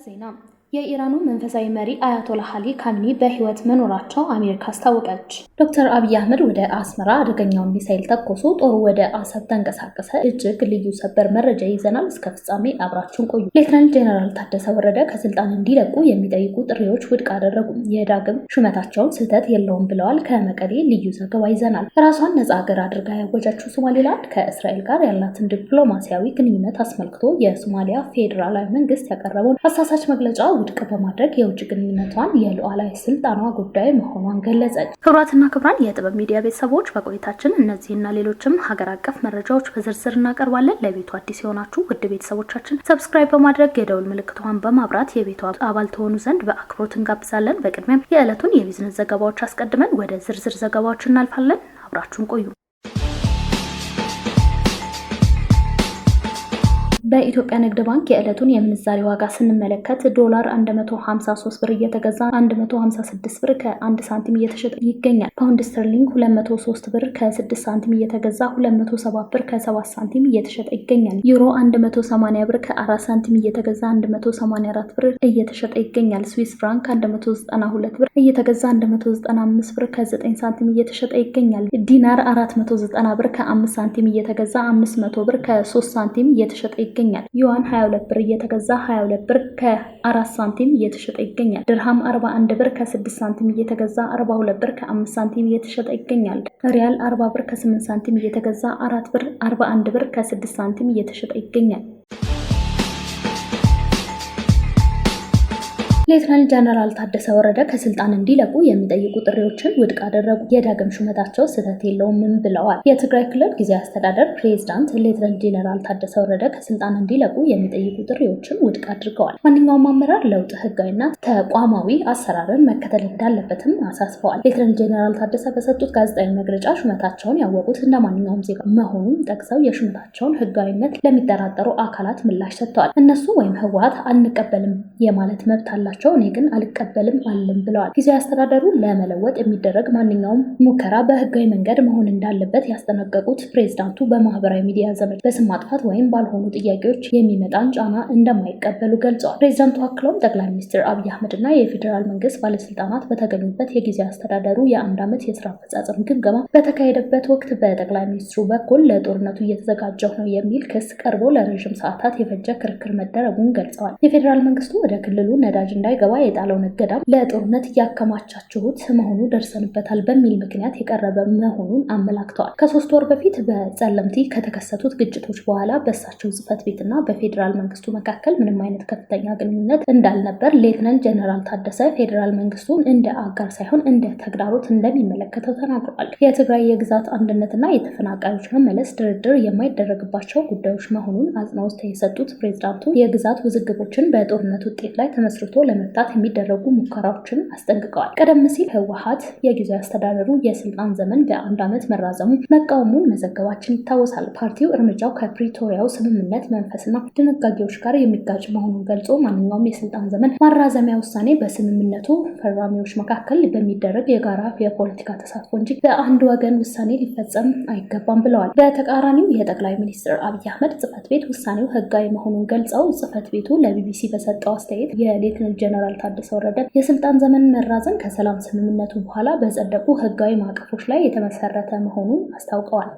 ዜና የኢራኑ መንፈሳዊ መሪ አያቶላህ አሊ ካሚኒ በህይወት መኖራቸው አሜሪካ አስታወቀች። ዶክተር አብይ አህመድ ወደ አስመራ አደገኛውን ሚሳኤል ተኮሱ። ጦሩ ወደ አሰብ ተንቀሳቀሰ። እጅግ ልዩ ሰበር መረጃ ይዘናል። እስከ ፍጻሜ አብራችሁን ቆዩ። ሌተናል ጄኔራል ታደሰ ወረደ ከስልጣን እንዲለቁ የሚጠይቁ ጥሪዎች ውድቅ አደረጉ። የዳግም ሹመታቸውን ስህተት የለውም ብለዋል። ከመቀሌ ልዩ ዘገባ ይዘናል። ራሷን ነጻ ሀገር አድርጋ ያወጃችው ሶማሌላንድ ከእስራኤል ጋር ያላትን ዲፕሎማሲያዊ ግንኙነት አስመልክቶ የሶማሊያ ፌዴራላዊ መንግስት ያቀረበውን አሳሳች መግለጫ ውድቅ በማድረግ የውጭ ግንኙነቷን የሉዓላዊ ስልጣኗ ጉዳይ መሆኗን ገለጸች። ክቡራትና ክቡራን የጥበብ ሚዲያ ቤተሰቦች በቆይታችን እነዚህና ሌሎችም ሀገር አቀፍ መረጃዎች በዝርዝር እናቀርባለን። ለቤቱ አዲስ የሆናችሁ ውድ ቤተሰቦቻችን ሰብስክራይብ በማድረግ የደውል ምልክቷን በማብራት የቤቱ አባል ተሆኑ ዘንድ በአክብሮት እንጋብዛለን። በቅድሚያም የዕለቱን የቢዝነስ ዘገባዎች አስቀድመን ወደ ዝርዝር ዘገባዎች እናልፋለን። አብራችሁን ቆዩ። በኢትዮጵያ ንግድ ባንክ የዕለቱን የምንዛሬ ዋጋ ስንመለከት ዶላር 153 ብር እየተገዛ 156 ብር ከ1 ሳንቲም እየተሸጠ ይገኛል። ፓውንድ ስተርሊንግ 203 ብር ከ6 ሳንቲም እየተገዛ 207 ብር ከ7 ሳንቲም እየተሸጠ ይገኛል። ዩሮ 180 ብር ከ4 ሳንቲም እየተገዛ 184 ብር እየተሸጠ ይገኛል። ስዊስ ፍራንክ 192 ብር እየተገዛ 195 ብር ከ9 ሳንቲም እየተሸጠ ይገኛል። ዲናር 490 ብር ከ5 ሳንቲም እየተገዛ 500 ብር ከ3 ሳንቲም እየተሸጠ ይገኛል። ዩዋን 22 ብር እየተገዛ 22 ብር ከ4 ሳንቲም እየተሸጠ ይገኛል። ድርሃም 41 ብር ከ6 ሳንቲም እየተገዛ 42 ብር ከ5 ሳንቲም እየተሸጠ ይገኛል። ሪያል 40 ብር ከ8 ሳንቲም እየተገዛ 4 ብር 41 ብር ከ6 ሳንቲም እየተሸጠ ይገኛል። ሌተናል ጄኔራል ታደሰ ወረደ ከስልጣን እንዲለቁ የሚጠይቁ ጥሪዎችን ውድቅ አደረጉ። የዳግም ሹመታቸው ስህተት የለውም ብለዋል። የትግራይ ክልል ጊዜያዊ አስተዳደር ፕሬዝዳንት ሌተናል ጄኔራል ታደሰ ወረደ ከስልጣን እንዲለቁ የሚጠይቁ ጥሪዎችን ውድቅ አድርገዋል። ማንኛውም አመራር ለውጥ ህጋዊና ተቋማዊ አሰራርን መከተል እንዳለበትም አሳስበዋል። ሌተናል ጄኔራል ታደሰ በሰጡት ጋዜጣዊ መግለጫ ሹመታቸውን ያወቁት እንደ ማንኛውም ዜጋ መሆኑን ጠቅሰው የሹመታቸውን ህጋዊነት ለሚጠራጠሩ አካላት ምላሽ ሰጥተዋል። እነሱ ወይም ህወሓት አንቀበልም የማለት መብት አላቸው፣ እኔ ግን አልቀበልም አልልም ብለዋል። ጊዜያዊ አስተዳደሩን ለመለወጥ የሚደረግ ማንኛውም ሙከራ በህጋዊ መንገድ መሆን እንዳለበት ያስጠነቀቁት ፕሬዝዳንቱ በማህበራዊ ሚዲያ ዘመቻ በስም ማጥፋት ወይም ባልሆኑ ጥያቄዎች የሚመጣን ጫና እንደማይቀበሉ ገልጸዋል። ፕሬዝዳንቱ አክለውም ጠቅላይ ሚኒስትር አብይ አህመድ እና የፌዴራል መንግስት ባለስልጣናት በተገኙበት የጊዜያዊ አስተዳደሩ የአንድ ዓመት የስራ አፈጻጸም ግምገማ በተካሄደበት ወቅት በጠቅላይ ሚኒስትሩ በኩል ለጦርነቱ እየተዘጋጀው ነው የሚል ክስ ቀርቦ ለረዥም ሰዓታት የፈጀ ክርክር መደረጉን ገልጸዋል። የፌዴራል መንግስቱ ወደ ክልሉ ነዳጅ እንዳይገባ የጣለውን እገዳ ለጦርነት እያከማቻችሁት መሆኑ ደርሰንበታል በሚል ምክንያት የቀረበ መሆኑን አመላክተዋል። ከ3 ወር በፊት በጸለምቲ ከተከሰቱት ግጭቶች በኋላ በእሳቸው ጽህፈት ቤትና በፌዴራል መንግስቱ መካከል ምንም አይነት ከፍተኛ ግንኙነት እንዳልነበር ሌተናል ጄኔራል ታደሰ ፌዴራል መንግስቱን እንደ አጋር ሳይሆን እንደ ተግዳሮት እንደሚመለከተው ተናግረዋል። የትግራይ የግዛት አንድነትና የተፈናቃዮች መመለስ ድርድር የማይደረግባቸው ጉዳዮች መሆኑን አጽንኦት የሰጡት ፕሬዝዳንቱ የግዛት ውዝግቦችን በጦርነት ውጤት ላይ ተመስርቶ ለመፍታት የሚደረጉ ሙከራዎችን አስጠንቅቀዋል። ቀደም ሲል ህወሓት የጊዜያዊ አስተዳደሩ የስልጣን ዘመን በ1 ዓመት መራዘሙ መቃወሙን መዘገባችን ይታወሳል። ፓርቲው እርምጃው ከፕሪቶሪያው ስምምነት መንፈስና ድንጋጌዎች ጋር የሚጋጭ መሆኑን ገልጾ ማንኛውም የስልጣን ዘመን ማራዘሚያ ውሳኔ በስምምነቱ ፈራሚዎች መካከል በሚደረግ የጋራ የፖለቲካ ተሳትፎ እንጂ በአንድ ወገን ውሳኔ ሊፈጸም አይገባም ብለዋል። በተቃራኒው የጠቅላይ ሚኒስትር አብይ አህመድ ጽህፈት ቤት ውሳኔው ህጋዊ መሆኑን ገልጸው ጽህፈት ቤቱ ለቢቢሲ በሰጠው አስተያየት የሌተናል ጄኔራል ታደሰ ወረደ የስልጣን ዘመን መራዘም ከሰላም ስምምነቱ በኋላ በጸደቁ ህጋዊ ማዕቀፎች ላይ የተመሰረተ መሆኑን አስታውቀዋል።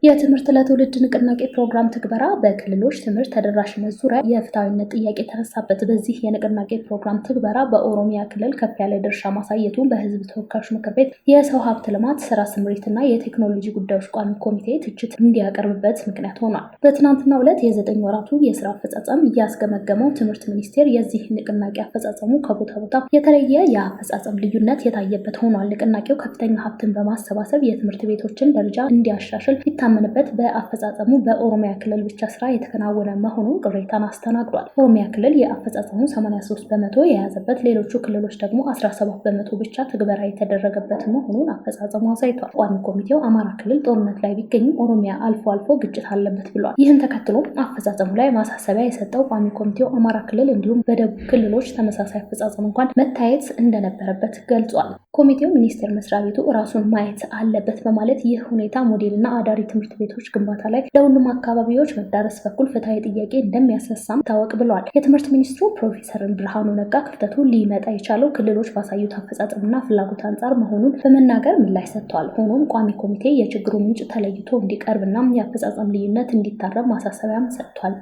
የትምህርት ለትውልድ ንቅናቄ ፕሮግራም ትግበራ በክልሎች ትምህርት ተደራሽነት ዙሪያ የፍትሐዊነት ጥያቄ ተነሳበት። በዚህ የንቅናቄ ፕሮግራም ትግበራ በኦሮሚያ ክልል ከፍ ያለ ድርሻ ማሳየቱ በህዝብ ተወካዮች ምክር ቤት የሰው ሀብት ልማት ስራ ስምሪትና የቴክኖሎጂ ጉዳዮች ቋሚ ኮሚቴ ትችት እንዲያቀርብበት ምክንያት ሆኗል። በትናንትናው ዕለት የ9 ወራቱ የስራ አፈጻጸም እያስገመገመው ትምህርት ሚኒስቴር የዚህ ንቅናቄ አፈጻጸሙ ከቦታ ቦታ የተለየ የአፈጻጸም ልዩነት የታየበት ሆኗል። ንቅናቄው ከፍተኛ ሀብትን በማሰባሰብ የትምህርት ቤቶችን ደረጃ እንዲያሻሽል ምንበት በአፈጻጸሙ በኦሮሚያ ክልል ብቻ ስራ የተከናወነ መሆኑን ቅሬታን አስተናግሯል። ኦሮሚያ ክልል የአፈጻጸሙ 83% የያዘበት፣ ሌሎቹ ክልሎች ደግሞ 17% ብቻ ትግበራ የተደረገበት መሆኑን አፈጻጸሙ አሳይቷል። ቋሚ ኮሚቴው አማራ ክልል ጦርነት ላይ ቢገኝም ኦሮሚያ አልፎ አልፎ ግጭት አለበት ብሏል። ይህን ተከትሎ አፈጻጸሙ ላይ ማሳሰቢያ የሰጠው ቋሚ ኮሚቴው አማራ ክልል እንዲሁም በደቡብ ክልሎች ተመሳሳይ አፈጻጸም እንኳን መታየት እንደነበረበት ገልጿል። ኮሚቴው ሚኒስቴር መስሪያ ቤቱ ራሱን ማየት አለበት በማለት ይህ ሁኔታ ሞዴልና አዳሪ ትምህርት ትምህርት ቤቶች ግንባታ ላይ ለሁሉም አካባቢዎች መዳረስ በኩል ፍትሐዊ ጥያቄ እንደሚያስነሳም ታወቅ ብለዋል። የትምህርት ሚኒስትሩ ፕሮፌሰር ብርሃኑ ነጋ ክፍተቱ ሊመጣ የቻለው ክልሎች ባሳዩት አፈጻጸምና ፍላጎት አንጻር መሆኑን በመናገር ምላሽ ሰጥተዋል። ሆኖም ቋሚ ኮሚቴ የችግሩ ምንጭ ተለይቶ እንዲቀርብና የአፈጻጸም ልዩነት እንዲታረም ማሳሰቢያም ሰጥቷል።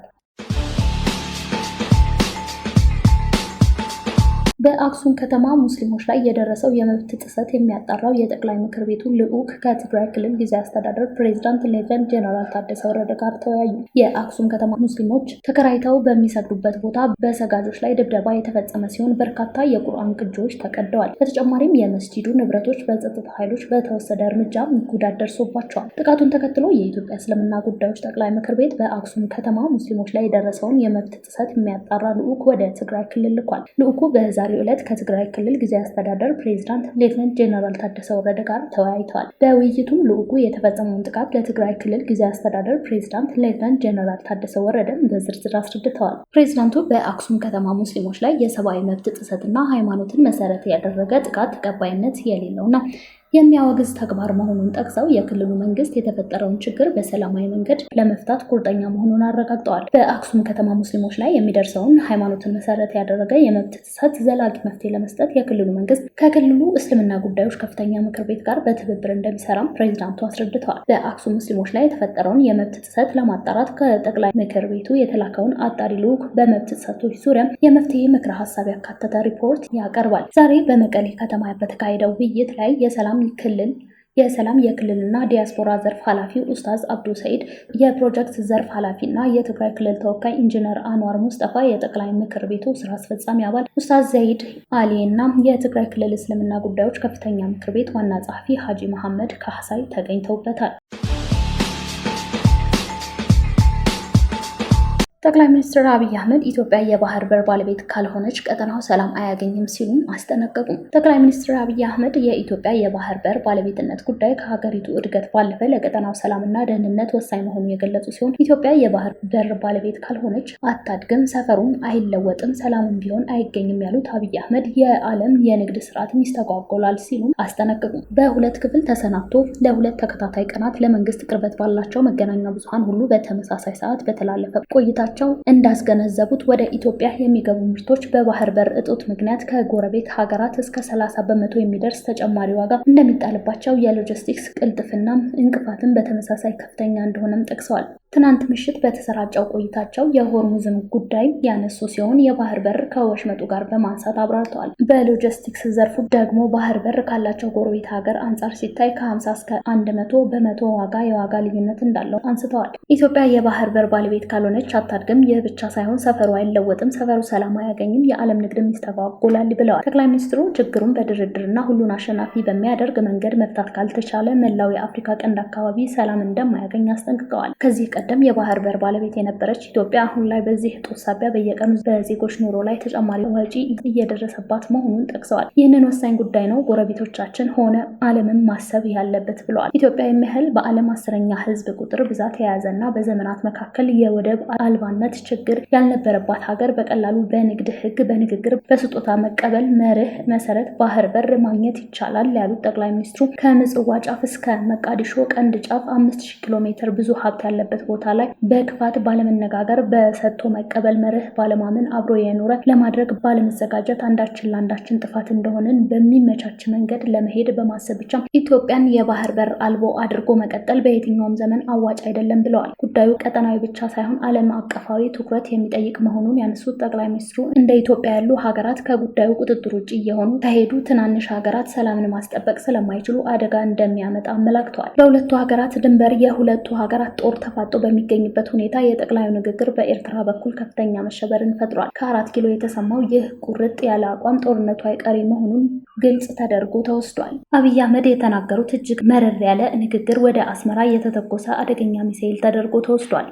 በአክሱም ከተማ ሙስሊሞች ላይ የደረሰው የመብት ጥሰት የሚያጣራው የጠቅላይ ምክር ቤቱ ልዑክ ከትግራይ ክልል ጊዜያዊ አስተዳደር ፕሬዝዳንት ሌተናንት ጄኔራል ታደሰ ወረደ ጋር ተወያዩ። የአክሱም ከተማ ሙስሊሞች ተከራይተው በሚሰግዱበት ቦታ በሰጋጆች ላይ ድብደባ የተፈጸመ ሲሆን በርካታ የቁርአን ቅጂዎች ተቀደዋል። በተጨማሪም የመስጂዱ ንብረቶች በጸጥታ ኃይሎች በተወሰደ እርምጃ ጉዳት ደርሶባቸዋል። ጥቃቱን ተከትሎ የኢትዮጵያ እስልምና ጉዳዮች ጠቅላይ ምክር ቤት በአክሱም ከተማ ሙስሊሞች ላይ የደረሰውን የመብት ጥሰት የሚያጣራ ልዑክ ወደ ትግራይ ክልል ልኳል። ልዑኩ በዛሬ ዕለት ከትግራይ ክልል ጊዜያዊ አስተዳደር ፕሬዝዳንት ሌተናንት ጄኔራል ታደሰ ወረደ ጋር ተወያይተዋል። በውይይቱም ልዑኩ የተፈጸመውን ጥቃት ለትግራይ ክልል ጊዜያዊ አስተዳደር ፕሬዝዳንት ሌተናንት ጄኔራል ታደሰ ወረደ በዝርዝር አስረድተዋል። ፕሬዝዳንቱ በአክሱም ከተማ ሙስሊሞች ላይ የሰብአዊ መብት ጥሰትና ሃይማኖትን መሰረት ያደረገ ጥቃት ተቀባይነት የሌለውና የሚያወግዝ ተግባር መሆኑን ጠቅሰው የክልሉ መንግስት የተፈጠረውን ችግር በሰላማዊ መንገድ ለመፍታት ቁርጠኛ መሆኑን አረጋግጠዋል። በአክሱም ከተማ ሙስሊሞች ላይ የሚደርሰውን ሃይማኖትን መሰረት ያደረገ የመብት ጥሰት ዘላቂ መፍትሄ ለመስጠት የክልሉ መንግስት ከክልሉ እስልምና ጉዳዮች ከፍተኛ ምክር ቤት ጋር በትብብር እንደሚሰራም ፕሬዝዳንቱ አስረድተዋል። በአክሱም ሙስሊሞች ላይ የተፈጠረውን የመብት ጥሰት ለማጣራት ከጠቅላይ ምክር ቤቱ የተላከውን አጣሪ ልዑክ በመብት ጥሰቶች ዙሪያ የመፍትሄ ምክረ ሀሳብ ያካተተ ሪፖርት ያቀርባል። ዛሬ በመቀሌ ከተማ በተካሄደው ውይይት ላይ የሰላም የክልልና ዲያስፖራ ዘርፍ ኃላፊ ኡስታዝ አብዱ ሰይድ፣ የፕሮጀክት ዘርፍ ኃላፊና የትግራይ ክልል ተወካይ ኢንጂነር አንዋር ሙስጠፋ፣ የጠቅላይ ምክር ቤቱ ስራ አስፈጻሚ አባል ኡስታዝ ዘይድ አሊ እና የትግራይ ክልል እስልምና ጉዳዮች ከፍተኛ ምክር ቤት ዋና ጸሐፊ ሀጂ መሐመድ ካህሳይ ተገኝተውበታል። ጠቅላይ ሚኒስትር አብይ አህመድ ኢትዮጵያ የባህር በር ባለቤት ካልሆነች ቀጠናው ሰላም አያገኝም ሲሉም አስጠነቀቁ። ጠቅላይ ሚኒስትር አብይ አህመድ የኢትዮጵያ የባህር በር ባለቤትነት ጉዳይ ከሀገሪቱ እድገት ባለፈ ለቀጠናው ሰላምና ደህንነት ወሳኝ መሆኑን የገለጹ ሲሆን ኢትዮጵያ የባህር በር ባለቤት ካልሆነች አታድግም፣ ሰፈሩም አይለወጥም፣ ሰላምም ቢሆን አይገኝም ያሉት አብይ አህመድ የዓለም የንግድ ስርዓት ይስተጓጎላል ሲሉም አስጠነቀቁ። በሁለት ክፍል ተሰናብቶ ለሁለት ተከታታይ ቀናት ለመንግስት ቅርበት ባላቸው መገናኛ ብዙሃን ሁሉ በተመሳሳይ ሰዓት በተላለፈ ቆይታ እንዳስገነዘቡት ወደ ኢትዮጵያ የሚገቡ ምርቶች በባህር በር እጦት ምክንያት ከጎረቤት ሀገራት እስከ 30 በመቶ የሚደርስ ተጨማሪ ዋጋ እንደሚጣልባቸው፣ የሎጂስቲክስ ቅልጥፍና እንቅፋትን በተመሳሳይ ከፍተኛ እንደሆነም ጠቅሰዋል። ትናንት ምሽት በተሰራጨው ቆይታቸው የሆርሙዝን ጉዳይ ያነሱ ሲሆን የባህር በር ከወሽመጡ ጋር በማንሳት አብራርተዋል። በሎጂስቲክስ ዘርፉ ደግሞ ባህር በር ካላቸው ጎረቤት ሀገር አንጻር ሲታይ ከ50 እስከ 100 በመቶ የዋጋ ልዩነት እንዳለው አንስተዋል። ኢትዮጵያ የባህር በር ባለቤት ካልሆነች አታድግም፣ ይህ ብቻ ሳይሆን ሰፈሩ አይለወጥም፣ ሰፈሩ ሰላም አያገኝም፣ የዓለም ንግድም ይስተጓጎላል ብለዋል። ጠቅላይ ሚኒስትሩ ችግሩን በድርድርና ሁሉን አሸናፊ በሚያደርግ መንገድ መፍታት ካልተቻለ መላው የአፍሪካ ቀንድ አካባቢ ሰላም እንደማያገኝ አስጠንቅቀዋል። ከዚህ ቀደም የባህር በር ባለቤት የነበረች ኢትዮጵያ አሁን ላይ በዚህ እጦት ሳቢያ በየቀኑ በዜጎች ኑሮ ላይ ተጨማሪ ወጪ እየደረሰባት መሆኑን ጠቅሰዋል። ይህንን ወሳኝ ጉዳይ ነው ጎረቤቶቻችን ሆነ ዓለምን ማሰብ ያለበት ብለዋል። ኢትዮጵያ የሚያህል በዓለም 10ኛ ሕዝብ ቁጥር ብዛት የያዘና በዘመናት መካከል የወደብ አልባነት ችግር ያልነበረባት ሀገር በቀላሉ በንግድ ሕግ፣ በንግግር፣ በስጦታ መቀበል መርህ መሰረት ባህር በር ማግኘት ይቻላል ያሉት ጠቅላይ ሚኒስትሩ ከምጽዋ ጫፍ እስከ መቃዲሾ ቀንድ ጫፍ 5000 ኪሎ ሜትር ብዙ ሀብት ያለበት ቦታ ላይ በክፋት ባለመነጋገር በሰጥቶ መቀበል መርህ ባለማመን አብሮ የኖረ ለማድረግ ባለመዘጋጀት አንዳችን ለአንዳችን ጥፋት እንደሆነን በሚመቻች መንገድ ለመሄድ በማሰብ ብቻ ኢትዮጵያን የባህር በር አልቦ አድርጎ መቀጠል በየትኛውም ዘመን አዋጭ አይደለም ብለዋል። ጉዳዩ ቀጠናዊ ብቻ ሳይሆን ዓለም አቀፋዊ ትኩረት የሚጠይቅ መሆኑን ያነሱት ጠቅላይ ሚኒስትሩ እንደ ኢትዮጵያ ያሉ ሀገራት ከጉዳዩ ቁጥጥር ውጭ እየሆኑ ከሄዱ ትናንሽ ሀገራት ሰላምን ማስጠበቅ ስለማይችሉ አደጋ እንደሚያመጣ አመላክተዋል። በሁለቱ ሀገራት ድንበር የሁለቱ ሀገራት ጦር ተፋጦ በሚገኝበት ሁኔታ የጠቅላዩ ንግግር በኤርትራ በኩል ከፍተኛ መሸበርን ፈጥሯል። ከ4 ኪሎ የተሰማው ይህ ቁርጥ ያለ አቋም ጦርነቱ አይቀሬ መሆኑን ግልጽ ተደርጎ ተወስዷል። አብይ አህመድ የተናገሩት እጅግ መረር ያለ ንግግር ወደ አስመራ የተተኮሰ አደገኛ ሚሳኤል ተደርጎ ተወስዷል።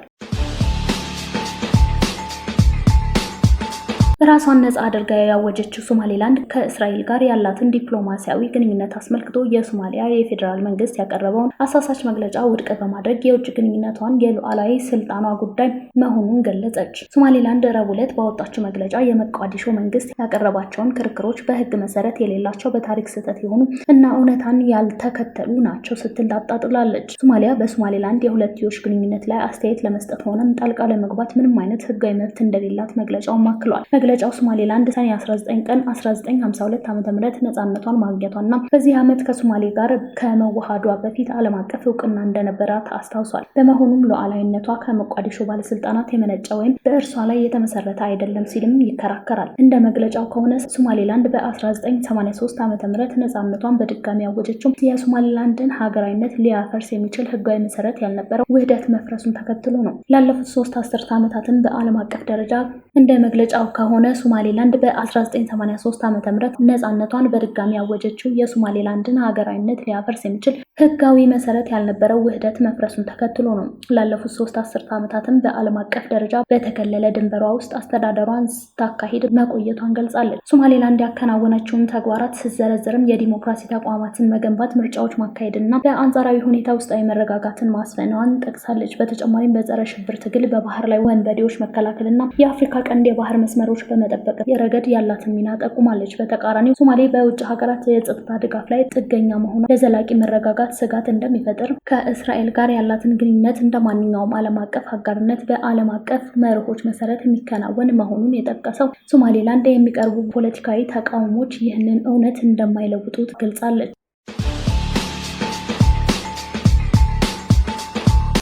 ራሷን ነጻ አድርጋ ያወጀችው ሶማሌላንድ ከእስራኤል ጋር ያላትን ዲፕሎማሲያዊ ግንኙነት አስመልክቶ የሶማሊያ የፌዴራል መንግስት ያቀረበውን አሳሳች መግለጫ ውድቅ በማድረግ የውጭ ግንኙነቷን የሉዓላዊ ስልጣኗ ጉዳይ መሆኑን ገለጸች። ሶማሌላንድ ረቡዕ ዕለት ባወጣችው መግለጫ የሞቃዲሾ መንግስት ያቀረባቸውን ክርክሮች በህግ መሰረት የሌላቸው በታሪክ ስህተት የሆኑ እና እውነታን ያልተከተሉ ናቸው ስትል ታጣጥላለች። ሶማሊያ በሶማሌላንድ የሁለትዮሽ ግንኙነት ላይ አስተያየት ለመስጠት ሆነም ጣልቃ ለመግባት ምንም አይነት ህጋዊ መብት እንደሌላት መግለጫውን አክሏል። መግለጫው ሶማሌላንድ ሰኔ 19 ቀን 1952 ዓ.ም ነፃነቷን ማግኘቷና በዚህ ዓመት ከሶማሌ ጋር ከመዋሃዷ በፊት ዓለም አቀፍ እውቅና እንደነበራት አስታውሷል። በመሆኑም ሉዓላዊነቷ ከሞቃዲሾ ባለስልጣናት የመነጨ ወይም በእርሷ ላይ የተመሰረተ አይደለም ሲልም ይከራከራል። እንደ መግለጫው ከሆነ ሶማሌላንድ በ1983 ዓ.ም ነፃነቷን በድጋሚ ያወጀችው የሶማሌላንድን ሀገራዊነት ሊያፈርስ የሚችል ህጋዊ መሰረት ያልነበረው ውህደት መፍረሱን ተከትሎ ነው። ላለፉት 3 አስርት ዓመታትን በዓለም አቀፍ ደረጃ እንደ መግለጫው ከሆነ ሶማሌላንድ በ1983 ዓ.ም ነፃነቷን በድጋሚ ያወጀችው የሶማሌላንድን ሀገራዊነት ሊያፈርስ የሚችል ህጋዊ መሰረት ያልነበረው ውህደት መፍረሱን ተከትሎ ነው። ላለፉት 3 አስርት ዓመታትን በዓለም አቀፍ ደረጃ በተከለለ ድንበሯ ውስጥ አስተዳደሯን ስታካሂድ መቆየቷን ገልጻለች። ሶማሌላንድ ያከናወነችውን ተግባራት ስትዘረዝርም የዲሞክራሲ ተቋማትን መገንባት፣ ምርጫዎች ማካሄድና በአንጻራዊ ሁኔታ ውስጣዊ መረጋጋትን ማስፈኗን ጠቅሳለች። በተጨማሪም በጸረ ሽብር ትግል፣ በባህር ላይ ወንበዴዎች መከላከልና የአፍሪካ ቀንድ የባህር መስመሮች በመጠበቅ የረገድ ያላትን ሚና ጠቁማለች። በተቃራኒው ሶማሌ በውጭ ሀገራት የጸጥታ ድጋፍ ላይ ጥገኛ መሆኗ ለዘላቂ መረጋጋት ስጋት እንደሚፈጥር፣ ከእስራኤል ጋር ያላትን ግንኙነት እንደማንኛውም ዓለም አቀፍ አጋርነት በዓለም አቀፍ መርሆች መሰረት የሚከናወን መሆኑን የጠቀሰው ሶማሌላንድ የሚቀርቡ ፖለቲካዊ ተቃውሞች ይህንን እውነት እንደማይለውጡ ገልጻለች።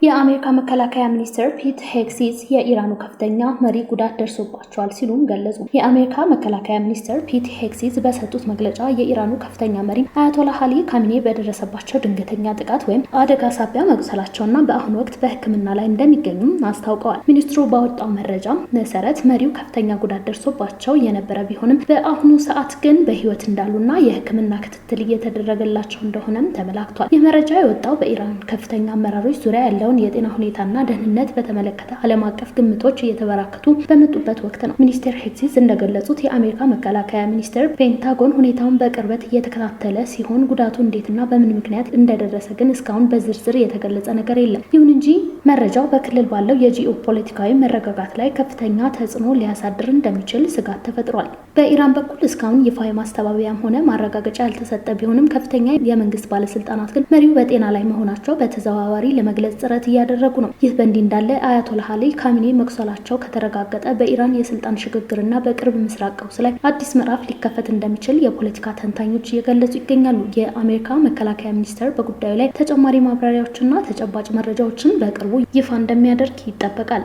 የአሜሪካ መከላከያ ሚኒስትር ፒት ሄግሴት የኢራኑ ከፍተኛ መሪ ጉዳት ደርሶባቸዋል ሲሉም ገለጹ። የአሜሪካ መከላከያ ሚኒስትር ፒት ሄግሴት በሰጡት መግለጫ የኢራኑ ከፍተኛ መሪ አያቶላህ አሊ ካሚኔ በደረሰባቸው ድንገተኛ ጥቃት ወይም አደጋ ሳቢያ መቁሰላቸውና በአሁኑ ወቅት በሕክምና ላይ እንደሚገኙም አስታውቀዋል። ሚኒስትሩ ባወጣው መረጃ መሰረት መሪው ከፍተኛ ጉዳት ደርሶባቸው የነበረ ቢሆንም በአሁኑ ሰዓት ግን በህይወት እንዳሉና የሕክምና ክትትል እየተደረገላቸው እንደሆነም ተመላክቷል። ይህ መረጃ የወጣው በኢራን ከፍተኛ አመራሮች ዙሪያ ያለው የጤና ሁኔታና ደህንነት በተመለከተ ዓለም አቀፍ ግምቶች እየተበራከቱ በመጡበት ወቅት ነው። ሚኒስትር ሄግሴት እንደገለጹት የአሜሪካ መከላከያ ሚኒስቴር ፔንታጎን ሁኔታውን በቅርበት እየተከታተለ ሲሆን ጉዳቱ እንዴትና በምን ምክንያት እንደደረሰ ግን እስካሁን በዝርዝር የተገለጸ ነገር የለም። ይሁን እንጂ መረጃው በክልል ባለው የጂኦ ፖለቲካዊ መረጋጋት ላይ ከፍተኛ ተጽዕኖ ሊያሳድር እንደሚችል ስጋት ተፈጥሯል። በኢራን በኩል እስካሁን ይፋዊ ማስተባበያም ሆነ ማረጋገጫ ያልተሰጠ ቢሆንም ከፍተኛ የመንግስት ባለስልጣናት ግን መሪው በጤና ላይ መሆናቸው በተዘዋዋሪ ለመግለጽ ጥረት እያደረጉ ነው። ይህ በእንዲህ እንዳለ አያቶላህ አሊ ካሚኔ መቁሰላቸው ከተረጋገጠ በኢራን የስልጣን ሽግግርና በቅርብ ምስራቅ ቀውስ ላይ አዲስ ምዕራፍ ሊከፈት እንደሚችል የፖለቲካ ተንታኞች እየገለጹ ይገኛሉ። የአሜሪካ መከላከያ ሚኒስቴር በጉዳዩ ላይ ተጨማሪ ማብራሪያዎችና ተጨባጭ መረጃዎችን በቅርቡ ይፋ እንደሚያደርግ ይጠበቃል።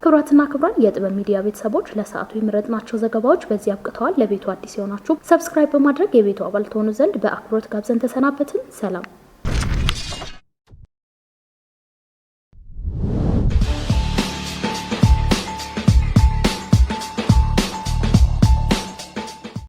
ክቡራትና ክቡራን የጥበብ ሚዲያ ቤተሰቦች ለሰዓቱ የመረጥናቸው ዘገባዎች በዚህ አብቅተዋል። ለቤቱ አዲስ የሆናችሁ ሰብስክራይብ በማድረግ የቤቱ አባል ትሆኑ ዘንድ በአክብሮት ጋብዘን ተሰናበትን። ሰላም።